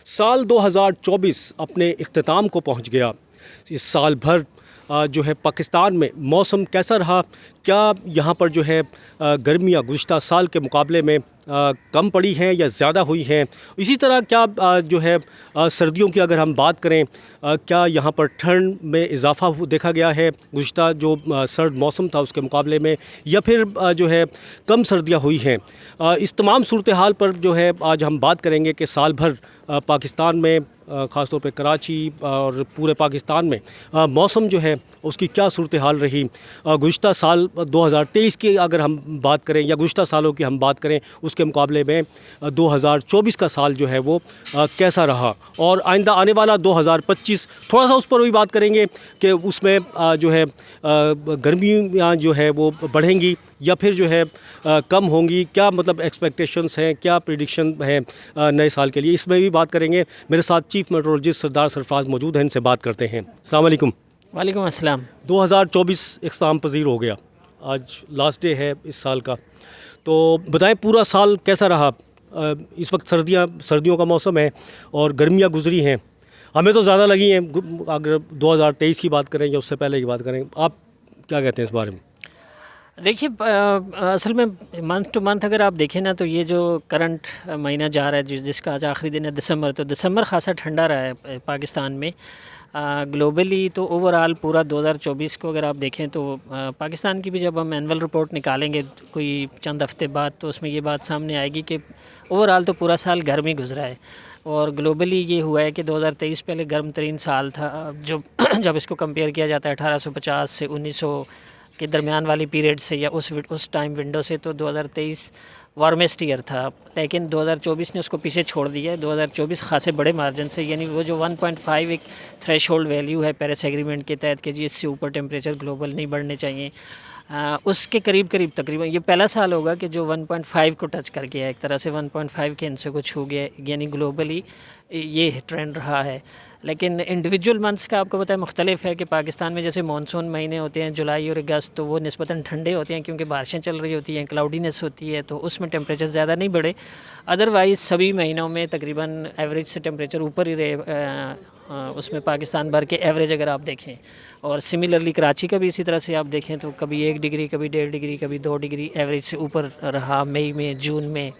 साल 2024 अपने इख्तिताम को पहुंच गया। इस साल भर जो है पाकिस्तान में मौसम कैसा रहा? क्या यहाँ पर जो है गर्मियाँ गुज़िश्ता साल के मुकाबले में कम पड़ी हैं या ज़्यादा हुई हैं? इसी तरह क्या जो है सर्दियों की अगर हम बात करें, क्या यहाँ पर ठंड में इजाफ़ा देखा गया है गुज़िश्ता जो सर्द मौसम था उसके मुकाबले में, या फिर जो है कम सर्दियाँ हुई हैं? इस तमाम सूरत हाल पर जो है आज हम बात करेंगे कि साल भर पाकिस्तान में ख़ास तौर पे कराची और पूरे पाकिस्तान में मौसम जो है उसकी क्या सूरत हाल रही। गुज़िश्ता साल 2023 की अगर हम बात करें या गुज़िश्ता सालों की हम बात करें उसके मुकाबले में 2024 का साल जो है वो कैसा रहा, और आइंदा आने वाला 2025 थोड़ा सा उस पर भी बात करेंगे कि उसमें जो है गर्मियाँ जो है वो बढ़ेंगी या फिर जो है कम होंगी, क्या मतलब एक्सपेक्टेशंस हैं, क्या प्रेडिक्शन है नए साल के लिए, इसमें भी बात करेंगे। मेरे साथ चीफ मेट्रोलॉजिस्ट सरदार सरफराज मौजूद हैं, इनसे बात करते हैं। अस्सलाम वालेकुम। वालेकुम अस्सलाम। 2024 इख्तिताम पजीर हो गया, आज लास्ट डे है इस साल का, तो बताएं पूरा साल कैसा रहा? इस वक्त सर्दियों का मौसम है और गर्मियाँ गुजरी हैं, हमें तो ज़्यादा लगी हैं। अगर 2023 की बात करें या उससे पहले की बात करें, आप क्या कहते हैं इस बारे में? देखिए, असल में मंथ टू मंथ अगर आप देखें ना, तो ये जो करंट महीना जा रहा है जिसका आज आखिरी दिन है दिसंबर, तो दिसंबर खासा ठंडा रहा है पाकिस्तान में। ग्लोबली तो ओवरऑल पूरा 2024 को अगर आप देखें तो पाकिस्तान की भी जब हम एनुअल रिपोर्ट निकालेंगे कोई चंद हफ्ते बाद, तो उसमें ये बात सामने आएगी कि ओवरऑल तो पूरा साल गर्मी गुजरा है। और ग्लोबली ये हुआ है कि 2023 पहले गर्म तरीन साल था, जो जब इसको कंपेयर किया जाता है 1850 से 1900 के दरमियान वाली पीरियड से या उस टाइम विंडो से, तो 2023 वार्मेस्ट ईयर था। लेकिन 2024 ने उसको पीछे छोड़ दिया है। 2024 खासे बड़े मार्जिन से, यानी वो जो 1.5 एक थ्रेशोल्ड वैल्यू है पेरिस एग्रीमेंट के तहत कि जी इससे ऊपर टेम्परेचर ग्लोबल नहीं बढ़ने चाहिए, उसके करीब तकरीबन ये पहला साल होगा कि जो 1.5 को टच कर गया है, एक तरह से 1.5 के हिस्से को छू गया, यानी ग्लोबली ये ट्रेंड रहा है। लेकिन इंडिविजुअल मंथ्स का आपको पता है मुख्तलिफ है कि पाकिस्तान में जैसे मानसून महीने होते हैं जुलाई और अगस्त, तो वो निस्बतन ठंडे होते हैं क्योंकि बारिशें चल रही होती हैं, क्लाउडीनेस होती है, तो उसमें टेम्परेचर ज़्यादा नहीं बढ़े। अदरवाइज़ सभी महीनों में तकरीबन एवरेज से टेम्परेचर ऊपर ही रहे, उसमें पाकिस्तान भर के एवरेज अगर आप देखें। और सिमिलरली कराची का भी इसी तरह से आप देखें तो कभी 1 डिग्री, कभी 1.5 डिग्री, कभी 2 डिग्री एवरेज से ऊपर रहा मई में, जून में,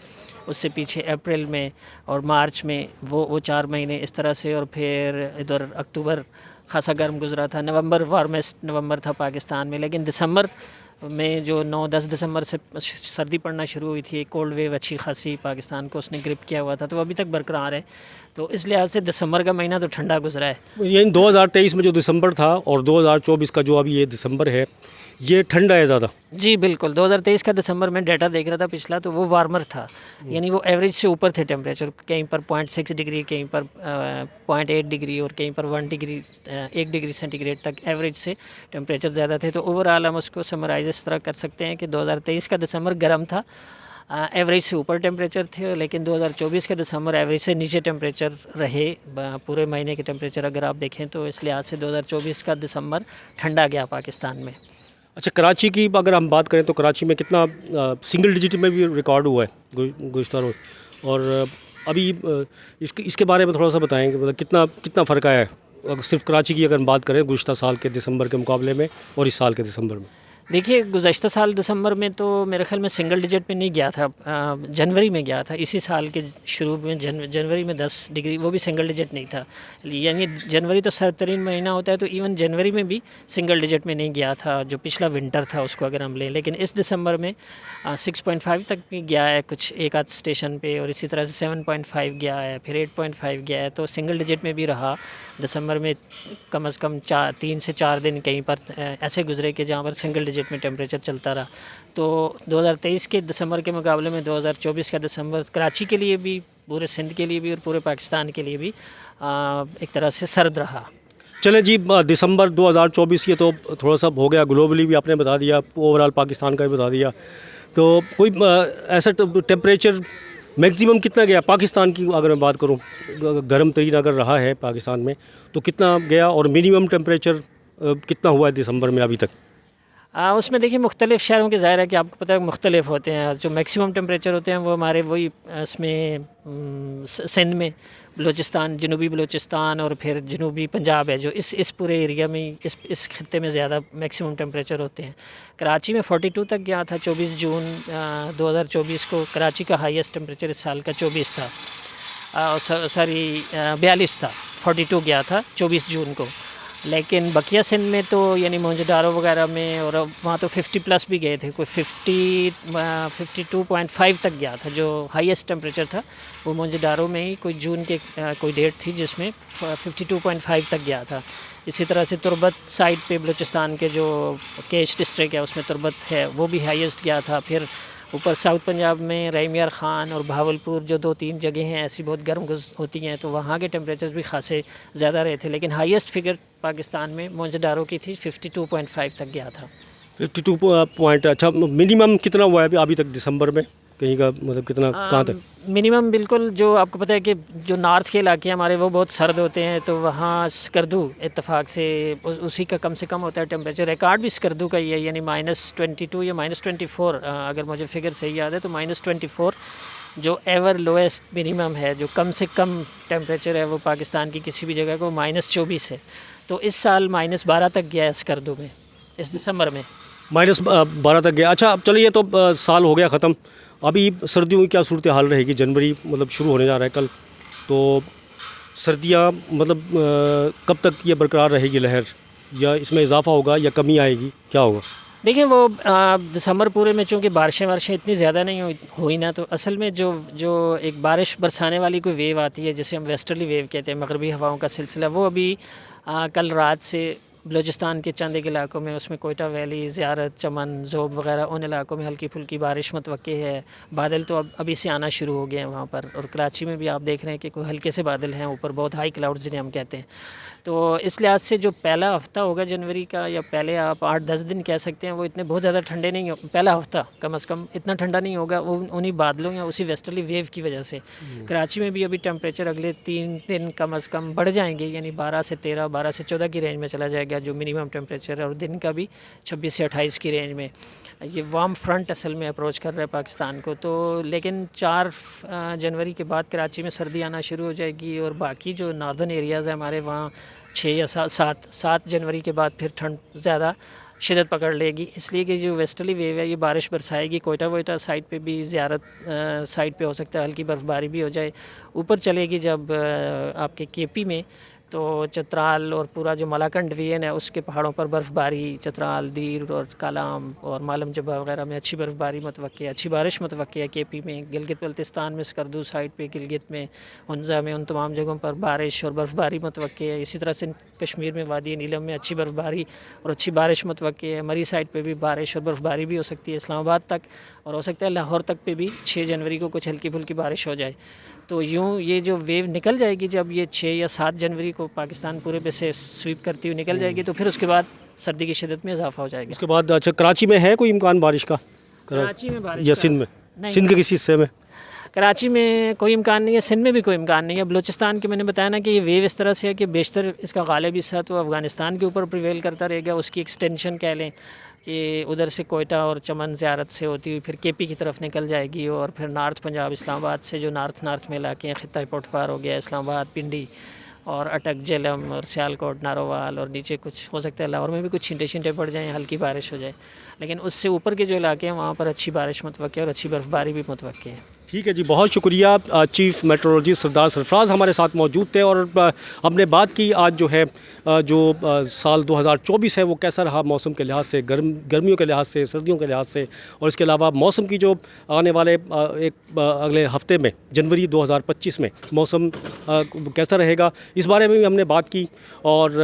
उससे पीछे अप्रैल में और मार्च में, वो 4 महीने इस तरह से। और फिर इधर अक्टूबर खासा गर्म गुजरा था, नवंबर वार्मेस्ट नवंबर था पाकिस्तान में। लेकिन दिसंबर में जो 9-10 दिसंबर से सर्दी पड़ना शुरू हुई थी, कोल्ड वेव अच्छी खासी पाकिस्तान को उसने ग्रिप किया हुआ था, तो अभी तक बरकरार है। तो इस लिहाज से दिसंबर का महीना तो ठंडा गुजरा है। यानी 2023 में जो दिसंबर था और 2024 का जो अभी ये दिसंबर है, ये ठंडा है ज़्यादा? जी बिल्कुल। 2023 का दिसंबर में डाटा देख रहा था पिछला, तो वो वार्मर था, यानी वो एवरेज से ऊपर थे टेम्परेचर, कहीं पर 0.6 डिग्री, कहीं पर 0.8 डिग्री और कहीं पर 1 डिग्री 1 डिग्री सेंटीग्रेड तक एवरेज से टेम्परेचर ज़्यादा थे। तो ओवरऑल हम उसको समराइज इस तरह कर सकते हैं कि 2023 का दिसंबर गर्म था, एवरेज से ऊपर टेम्परेचर थे, लेकिन 2024 के दिसंबर एवरेज से नीचे टेम्परेचर रहे। पूरे महीने के टेम्परेचर अगर आप देखें तो इस लिहाज से 2024 का दिसंबर ठंडा गया पाकिस्तान में। अच्छा, कराची की अगर हम बात करें तो कराची में कितना सिंगल डिजिट में भी रिकॉर्ड हुआ है गुज़िश्ता रोज़, और अभी इसके बारे में थोड़ा सा बताएंगे, मतलब कितना फ़र्क आया है अगर सिर्फ कराची की अगर हम बात करें गुज़िश्ता साल के दिसंबर के मुकाबले में और इस साल के दिसंबर में? देखिए, गुज़श्ता साल दिसंबर में तो मेरे ख़्याल में सिंगल डिजिट में नहीं गया था, जनवरी में गया था। इसी साल के शुरू में जनवरी में 10 डिग्री, वो भी सिंगल डिजिट नहीं था। यानी जनवरी तो सर्द तरीन महीना होता है, तो इवन जनवरी में भी सिंगल डिजिट में नहीं गया था, जो पिछला विंटर था उसको अगर हम लें। लेकिन इस दिसंबर में 6.5 तक भी गया है कुछ एक आध स्टेशन पे, और इसी तरह से 7.5 गया है, फिर 8.5 गया है, तो सिंगल डिजिट में भी रहा। दिसंबर में कम से कम 3 से 4 दिन कहीं पर ऐसे गुजरे कि जहाँ पर सिंगल डिजिट में टेम्परेचर चलता रहा। तो 2023 के दिसंबर के मुकाबले में 2024 का दिसंबर कराची के लिए भी, पूरे सिंध के लिए भी और पूरे पाकिस्तान के लिए भी एक तरह से सर्द रहा। चले जी, दिसंबर 2024 ये तो थोड़ा सा हो गया, ग्लोबली भी आपने बता दिया, ओवरऑल पाकिस्तान का भी बता दिया, तो कोई ऐसा टेम्परेचर मैक्सिमम कितना गया पाकिस्तान की अगर मैं बात करूं, गर्म तरीन अगर रहा है पाकिस्तान में तो कितना गया, और मिनिमम टेम्परेचर कितना हुआ है दिसंबर में अभी तक? उसमें देखिए मुख्तलिफ़ शहरों के ज़ाहिर है कि आपको पता है मुख्तलिफ़ होते हैं। जो मैक्सिमम टेम्परेचर होते हैं वो हमारे वही इसमें सिंध में, बलूचिस्तान, जनूबी बलूचिस्तान और फिर जनूबी पंजाब है जो इस पूरे एरिया में इस खत्ते में ज़्यादा मैक्सिमम टेम्परेचर होते हैं। कराची में 42 तक गया था 24 जून 2024 को। कराची का हाईएस्ट टेम्परेचर इस साल का 24 था, सॉरी 42 था, 42 गया था 24 जून को। लेकिन बकिया सिंध में तो यानी मोहनजोदारो वगैरह में और वहाँ तो 50 प्लस भी गए थे, कोई 52.5 तक गया था जो हाईएस्ट टेम्परेचर था। वो मोहनजोदारो में ही कोई जून के कोई डेट थी जिसमें 52.5 तक गया था। इसी तरह से तुर्बत साइड पे बलूचिस्तान के जो केश डिस्ट्रिक्ट है उसमें तुर्बत है, वो भी हाईएस्ट गया था। फिर ऊपर साउथ पंजाब में रहीम यार ख़ान और बहावलपुर जो 2-3 जगह हैं ऐसी बहुत गर्म होती हैं, तो वहाँ के टेम्परेचर भी खासे ज़्यादा रहे थे। लेकिन हाईएस्ट फिगर पाकिस्तान में मोहनजोदारो की थी, 52.5 तक गया था। 52 पॉइंट। अच्छा, मिनिमम कितना हुआ है अभी तक दिसंबर में कहीं का, मतलब कितना, कहाँ तक? मिनिमम बिल्कुल, जो आपको पता है कि जो नॉर्थ के इलाके हैं हमारे वो बहुत सर्द होते हैं, तो वहाँ स्कर्दू इत्तेफाक से उसी का कम से कम होता है टेम्परेचर। रिकॉर्ड भी स्कर्दू का ही है, यानी -22 या -24, अगर मुझे फिगर सही याद है तो -24 जो एवर लोएस्ट मिनिमम है, जो कम से कम टेम्परेचर है वो पाकिस्तान की किसी भी जगह को -24 है। तो इस साल -12 तक गया है स्कर्दू में इस दिसंबर में। -12 तक गया। अच्छा, अब चलिए, तो साल हो गया ख़त्म, अभी सर्दियों की क्या सूरत हाल रहेगी? जनवरी मतलब शुरू होने जा रहा है कल, तो सर्दियाँ मतलब कब तक ये बरकरार रहेगी लहर, या इसमें इजाफा होगा या कमी आएगी, क्या होगा? देखिए वो दिसंबर पूरे में चूँकि बारिशें इतनी ज़्यादा नहीं हुई ना, तो असल में जो एक बारिश बरसाने वाली कोई वेव आती है जिसे हम वेस्टर्ली वेव कहते हैं, मगरबी हवाओं का सिलसिला, वो अभी कल रात से बलूचिस्तान के चंद एक इलाकों में, उसमें कोयटा वैली, ज़ियारत, चमन, ज़ोब वगैरह, उन इलाकों में हल्की फुल्की बारिश मुतवक्की है। बादल तो अब अभी से आना शुरू हो गए हैं वहाँ पर, और कराची में भी आप देख रहे हैं कि कोई हल्के से बादल हैं ऊपर, बहुत हाई क्लाउड्स जिन्हें हम कहते हैं। तो इस लिहाज से जो पहला हफ़्ता होगा जनवरी का, या पहले आप 8-10 दिन कह सकते हैं, वो इतने बहुत ज़्यादा ठंडे नहीं हो, पहला हफ़्ता कम से कम इतना ठंडा नहीं होगा, वो उन्हीं बादलों या उसी वेस्टर्ली वेव की वजह से। कराची में भी अभी टेम्परेचर अगले 3 दिन कम से कम बढ़ जाएंगे, यानी 12 से 13, 12 से 14 की रेंज में चला जाएगा जो मिनिमम टेम्परेचर है, और दिन का भी 26 से 28 की रेंज में। ये वार्म फ्रंट असल में अप्रोच कर रहा है पाकिस्तान को, तो लेकिन 4 जनवरी के बाद कराची में सर्दी आना शुरू हो जाएगी, और बाकी जो नॉर्दर्न एरियाज़ है हमारे, वहाँ 6 या 7 जनवरी के बाद फिर ठंड ज़्यादा शिदत पकड़ लेगी, इसलिए कि जो वेस्टर्ली वेव है ये बारिश बरसाएगी। कोयटा वोयटा साइड पे भी, ज़ियारत साइड पे हो सकता है हल्की बर्फ़बारी भी हो जाए। ऊपर चलेगी जब आपके केपी में, तो चतराल और पूरा जो मलाकन डिवीजन है उसके पहाड़ों पर बर्फ़बारी, चतराल, दीर और कालाम और मालम जबा वगैरह में अच्छी बर्फ़बारी मुतवक्की है, अच्छी बारिश मुतवक्की है। केपी में, गिलगित बल्तिस्तान में, स्कर्दू साइड पे, गिलगित में, हुंज़ा में, उन तमाम जगहों पर बारिश और बर्फ़बारी मुतवक्की है। इसी तरह से कश्मीर में वादी नीलम में अच्छी बर्फ़बारी और अच्छी बारिश मुतवक्की है। मरी साइड पे भी बारिश और बर्फ़बारी भी हो सकती है, इस्लामाबाद तक, और हो सकता है लाहौर तक पे भी 6 जनवरी को कुछ हल्की फुल्की बारिश हो जाए। तो यूँ ये जो वेव निकल जाएगी, जब ये 6 या 7 जनवरी को पाकिस्तान पूरे पे से स्वीप करती हुई निकल जाएगी, तो फिर उसके बाद सर्दी की शिदत में इजाफा हो जाएगा। उसके बाद अच्छा, कराची में है कोई इम्कान बारिश का? कराची में बारिश या सिंध में? सिंध के किसी हिस्से में? कराची में कोई इम्कान नहीं है, सिंध में भी कोई इम्कान नहीं है। बलूचिस्तान के मैंने बताया ना कि ये वेव इस तरह से है कि बेशतर इसका गालिब हिस्सा तो अफ़गानिस्तान के ऊपर प्रिवेल करता रहेगा, उसकी एक्सटेंशन कह लें कि उधर से कोयटा और चमन ज़ियारत से होती हुई फिर केपी की तरफ निकल जाएगी, और फिर नॉर्थ पंजाब, इस्लामाबाद से जो नॉर्थ में इलाके हैं, खित्ता पोटफार हो गया, इस्लामाबाद, पिंडी और अटक, जेलम और सियालकोट, नारोवाल, और नीचे कुछ हो सकता है लाहौर में भी कुछ छींटे छींटे पड़ जाएँ, हल्की बारिश हो जाए। लेकिन उससे ऊपर के जो इलाके हैं वहाँ पर अच्छी बारिश मुतवक्की है और अच्छी बर्फ़बारी भी मुतवक्की है। ठीक है जी, बहुत शुक्रिया। चीफ़ मेट्रोलॉजिस्ट सरदार सरफराज हमारे साथ मौजूद थे, और हमने बात की आज जो है जो साल 2024 है वो कैसा रहा मौसम के लिहाज से, गर्मियों के लिहाज से, सर्दियों के लिहाज से, और इसके अलावा मौसम की जो आने वाले अगले हफ्ते में जनवरी 2025 में मौसम कैसा रहेगा, इस बारे में भी हमने बात की। और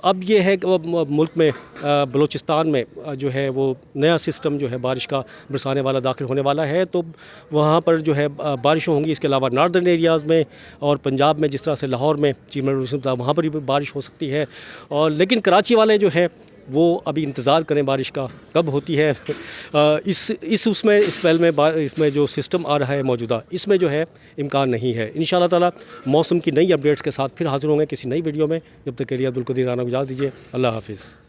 अब ये है कि मुल्क में बलूचिस्तान में जो है वो नया सिस्टम जो है बारिश का बरसाने वाला दाखिल होने वाला है, तो वहाँ पर जो है बारिशें होंगी। इसके अलावा नॉर्दर्न एरियाज़ में और पंजाब में, जिस तरह से लाहौर में चीफ मिनिस्टर साहब, वहाँ पर भी बारिश हो सकती है। और लेकिन कराची वाले जो है वो अभी इंतज़ार करें बारिश का कब होती है। उसमें इस स्पेल में इसमें जो सिस्टम आ रहा है मौजूदा, इसमें जो है इम्कान नहीं है। इंशाअल्लाह ताला मौसम की नई अपडेट्स के साथ फिर हाज़िर होंगे किसी नई वीडियो में। जब तक के लिए अब्दुल कदीर राना को इजाज़त दीजिए। अल्लाह हाफ़िज़।